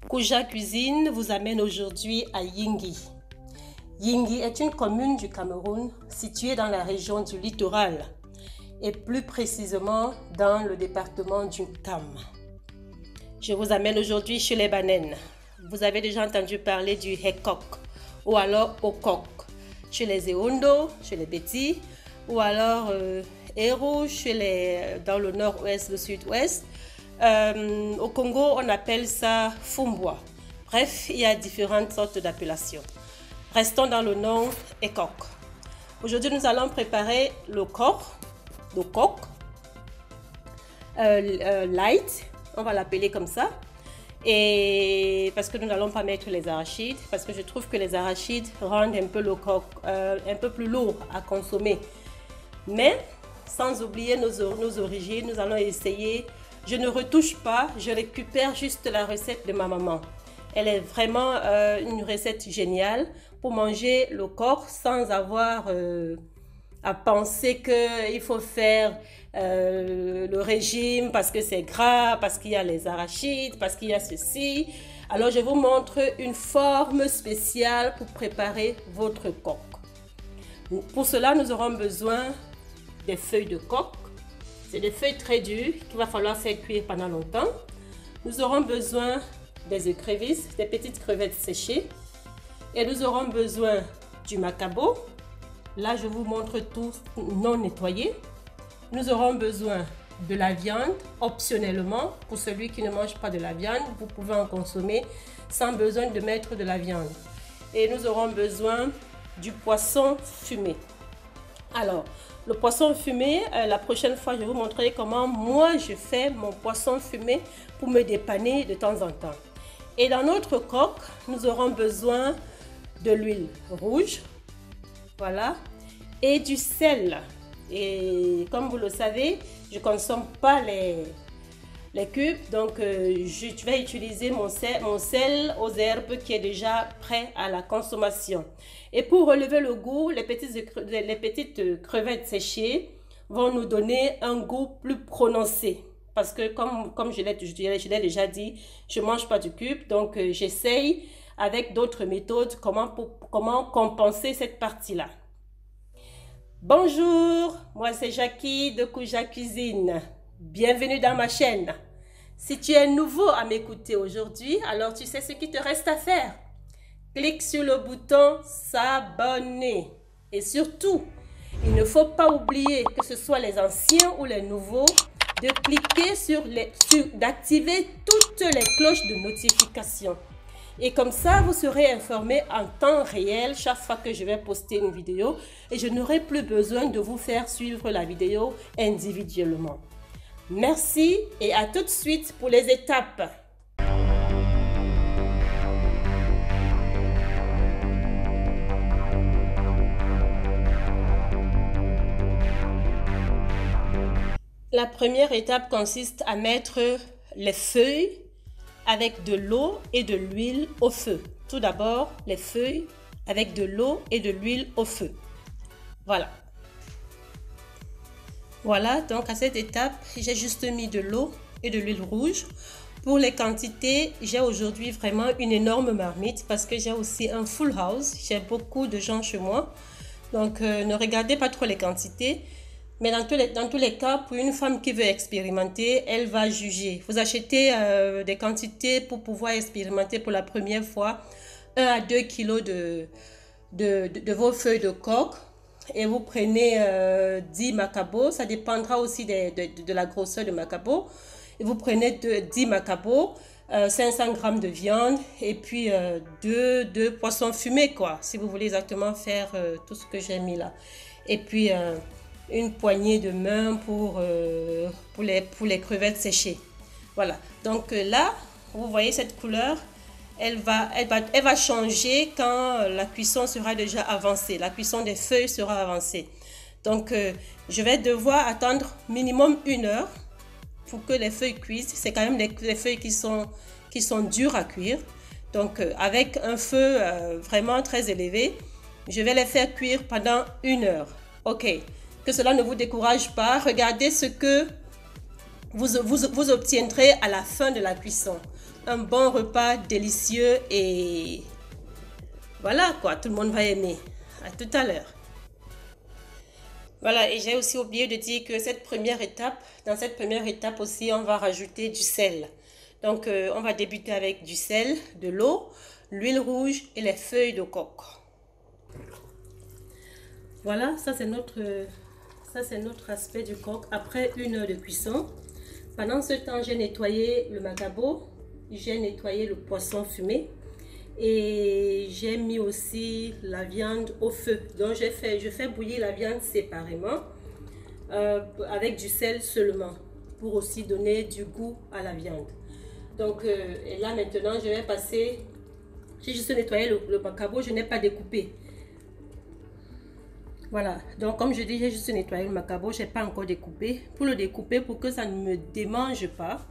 Kouja Cuisine vous amène aujourd'hui à Yingui. Yingui est une commune du Cameroun située dans la région du littoral et plus précisément dans le département du Kam. Je vous amène aujourd'hui chez les Banènes. Vous avez déjà entendu parler du Hekok ou alors Okok chez les Eondo, chez les Beti ou alors Héros dans le nord-ouest, le sud-ouest. Au Congo, on appelle ça Fumbwa. Bref, il y a différentes sortes d'appellations. Restons dans le nom Ekok. Aujourd'hui, nous allons préparer le coq light, on va l'appeler comme ça. Et parce que nous n'allons pas mettre les arachides, parce que je trouve que les arachides rendent un peu le coq un peu plus lourd à consommer. Mais sans oublier nos origines, nous allons essayer. Je ne retouche pas, je récupère juste la recette de ma maman. Elle est vraiment une recette géniale pour manger le coq sans avoir à penser qu'il faut faire le régime parce que c'est gras, parce qu'il y a les arachides, parce qu'il y a ceci. Alors je vous montre une forme spéciale pour préparer votre coq. Pour cela, nous aurons besoin des feuilles de coq. C'est des feuilles très dures qu'il va falloir faire cuire pendant longtemps. Nous aurons besoin des écrevisses, des petites crevettes séchées. Et nous aurons besoin du macabo. Là, je vous montre tout non nettoyé. Nous aurons besoin de la viande, optionnellement. Pour celui qui ne mange pas de la viande, vous pouvez en consommer sans besoin de mettre de la viande. Et nous aurons besoin du poisson fumé. Alors, le poisson fumé, la prochaine fois, je vais vous montrer comment moi je fais mon poisson fumé pour me dépanner de temps en temps. Et dans notre coq, nous aurons besoin de l'huile rouge, voilà, et du sel. Et comme vous le savez, je ne consomme pas les cubes, donc je vais utiliser mon sel aux herbes qui est déjà prêt à la consommation. Et pour relever le goût, les petites crevettes séchées vont nous donner un goût plus prononcé. Parce que comme je l'ai déjà dit, je ne mange pas du cube, donc j'essaye avec d'autres méthodes comment compenser cette partie-là. Bonjour, moi c'est Jackie de Kouja Cuisine. Bienvenue dans ma chaîne. Si tu es nouveau à m'écouter aujourd'hui, alors tu sais ce qu'il te reste à faire. Clique sur le bouton s'abonner. Et surtout, il ne faut pas oublier que ce soit les anciens ou les nouveaux, de cliquer d'activer toutes les cloches de notification. Et comme ça, vous serez informé en temps réel chaque fois que je vais poster une vidéo et je n'aurai plus besoin de vous faire suivre la vidéo individuellement. Merci et à tout de suite pour les étapes. La première étape consiste à mettre les feuilles avec de l'eau et de l'huile au feu. Tout d'abord, les feuilles avec de l'eau et de l'huile au feu. Voilà. Voilà, donc à cette étape, j'ai juste mis de l'eau et de l'huile rouge. Pour les quantités, j'ai aujourd'hui vraiment une énorme marmite parce que j'ai aussi un full house. J'ai beaucoup de gens chez moi. Donc, ne regardez pas trop les quantités. Mais dans tous les cas, pour une femme qui veut expérimenter, elle va juger. Vous achetez des quantités pour pouvoir expérimenter pour la première fois 1 à 2 kilos de vos feuilles de coq. Et vous prenez 10 macabos. Ça dépendra aussi de la grosseur de macabo. Et vous prenez 10 macabos, 500 grammes de viande et puis 2 poissons fumés, quoi. Si vous voulez exactement faire tout ce que j'ai mis là. Et puis une poignée de main pour les crevettes séchées. Voilà. Donc là, vous voyez cette couleur, elle va changer quand la cuisson sera déjà avancée. La cuisson des feuilles sera avancée. Donc, je vais devoir attendre minimum 1 heure pour que les feuilles cuisent. C'est quand même les feuilles qui sont dures à cuire. Donc, avec un feu vraiment très élevé, je vais les faire cuire pendant 1 heure. Ok. Que cela ne vous décourage pas. Regardez ce que vous obtiendrez à la fin de la cuisson un bon repas délicieux et voilà quoi, tout le monde va aimer. À tout à l'heure. Voilà, et j'ai aussi oublié de dire que dans cette première étape aussi, on va rajouter du sel. Donc, on va débuter avec du sel, de l'eau, l'huile rouge et les feuilles de coco. Voilà, ça c'est notre aspect du coq après 1 heure de cuisson. Pendant ce temps, j'ai nettoyé le macabo, j'ai nettoyé le poisson fumé et j'ai mis aussi la viande au feu. Donc je fais bouillir la viande séparément avec du sel seulement pour aussi donner du goût à la viande. Donc et là maintenant je vais passer, j'ai juste nettoyé le macabo, je n'ai pas découpé. Voilà, donc comme je dis, j'ai juste nettoyé le macabo, je n'ai pas encore découpé. Pour le découper, pour que ça ne me démange pas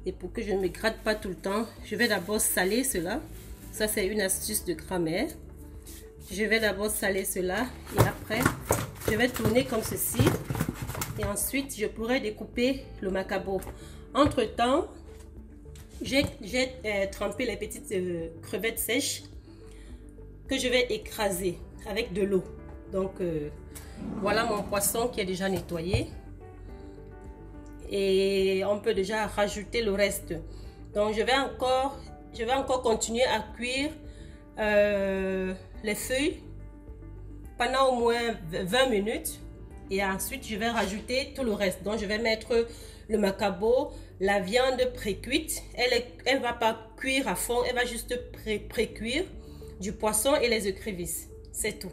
et pour que je ne me gratte pas tout le temps, je vais d'abord saler cela. Ça, c'est une astuce de grammaire. Je vais d'abord saler cela et après, je vais tourner comme ceci. Et ensuite, je pourrai découper le macabo. Entre-temps, j'ai trempé les petites crevettes sèches que je vais écraser avec de l'eau. Donc, voilà mon poisson qui est déjà nettoyé. Et on peut déjà rajouter le reste. Donc, je vais encore continuer à cuire les feuilles pendant au moins 20 minutes. Et ensuite, je vais rajouter tout le reste. Donc, je vais mettre le macabo, la viande pré-cuite. Elle ne va pas cuire à fond, elle va juste pré-cuire du poisson et les écrevisses. C'est tout.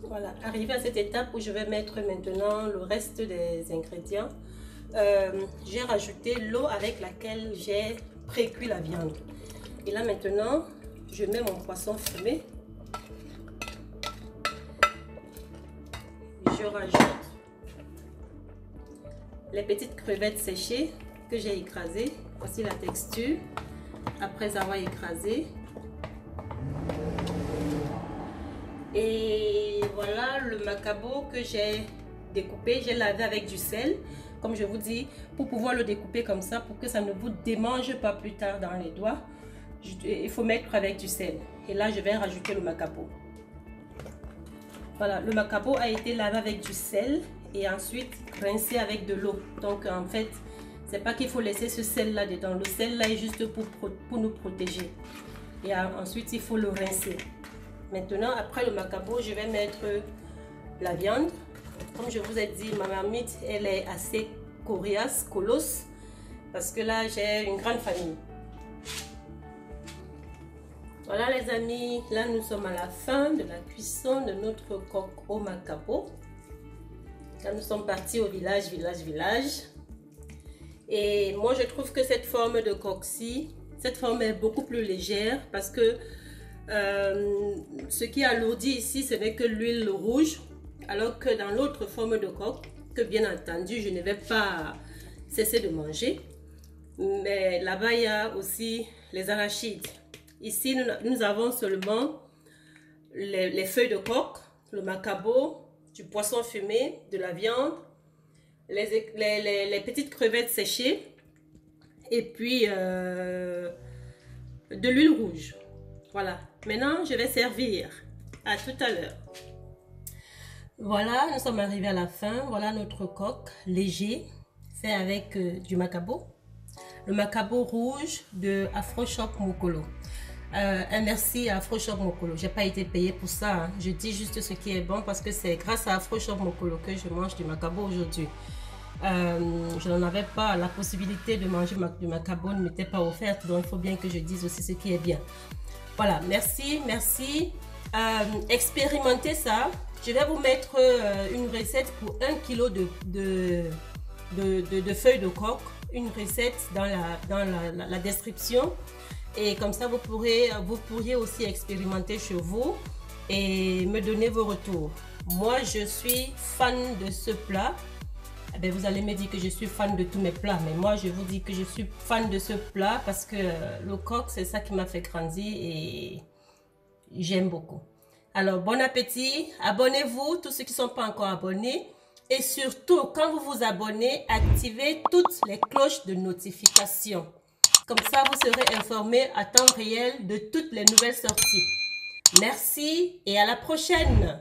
Voilà, arrivé à cette étape où je vais mettre maintenant le reste des ingrédients, j'ai rajouté l'eau avec laquelle j'ai pré-cuit la viande. Et là maintenant, je mets mon poisson fumé. Je rajoute les petites crevettes séchées que j'ai écrasées. Voici la texture après avoir écrasé. Et voilà le macabo que j'ai découpé, j'ai lavé avec du sel, comme je vous dis, pour pouvoir le découper comme ça, pour que ça ne vous démange pas plus tard dans les doigts. Il faut mettre avec du sel. Et là, je vais rajouter le macabo. Voilà, le macabo a été lavé avec du sel et ensuite rincé avec de l'eau. Donc en fait, c'est pas qu'il faut laisser ce sel là dedans. Le sel là est juste pour nous protéger. Et ensuite, il faut le rincer. Maintenant, après le macabo, je vais mettre la viande. Comme je vous ai dit, ma marmite, elle est assez coriace, colosse, parce que là, j'ai une grande famille. Voilà les amis, là nous sommes à la fin de la cuisson de notre coq au macabo. Là nous sommes partis au village. Et moi je trouve que cette forme de coq-ci, cette forme est beaucoup plus légère parce que ce qui alourdit ici ce n'est que l'huile rouge, alors que dans l'autre forme de coq, que bien entendu je ne vais pas cesser de manger, mais là-bas il y a aussi les arachides. Ici nous avons seulement les feuilles de coq, le macabo, du poisson fumé, de la viande, les petites crevettes séchées et puis de l'huile rouge. Voilà, maintenant je vais servir. À tout à l'heure. Voilà, nous sommes arrivés à la fin. Voilà notre coq léger fait avec du macabo. Le macabo rouge de Afroshop Mokolo. Un merci à Afroshop Mokolo. Je n'ai pas été payée pour ça. Hein. Je dis juste ce qui est bon parce que c'est grâce à Afroshop Mokolo que je mange du macabo aujourd'hui. Je n'en avais pas, la possibilité de manger du macabo ne m'était pas offerte, donc il faut bien que je dise aussi ce qui est bien. Voilà, merci. Expérimentez ça. Je vais vous mettre une recette pour 1 kg de feuilles de coq, une recette dans la description. Et comme ça, vous pourriez aussi expérimenter chez vous et me donner vos retours. Moi, je suis fan de ce plat. Eh bien, vous allez me dire que je suis fan de tous mes plats, mais moi je vous dis que je suis fan de ce plat parce que le coq, c'est ça qui m'a fait grandir et j'aime beaucoup. Alors bon appétit, abonnez-vous, tous ceux qui ne sont pas encore abonnés, Et surtout, quand vous vous abonnez, activez toutes les cloches de notification. Comme ça, vous serez informé à temps réel de toutes les nouvelles sorties. Merci et à la prochaine!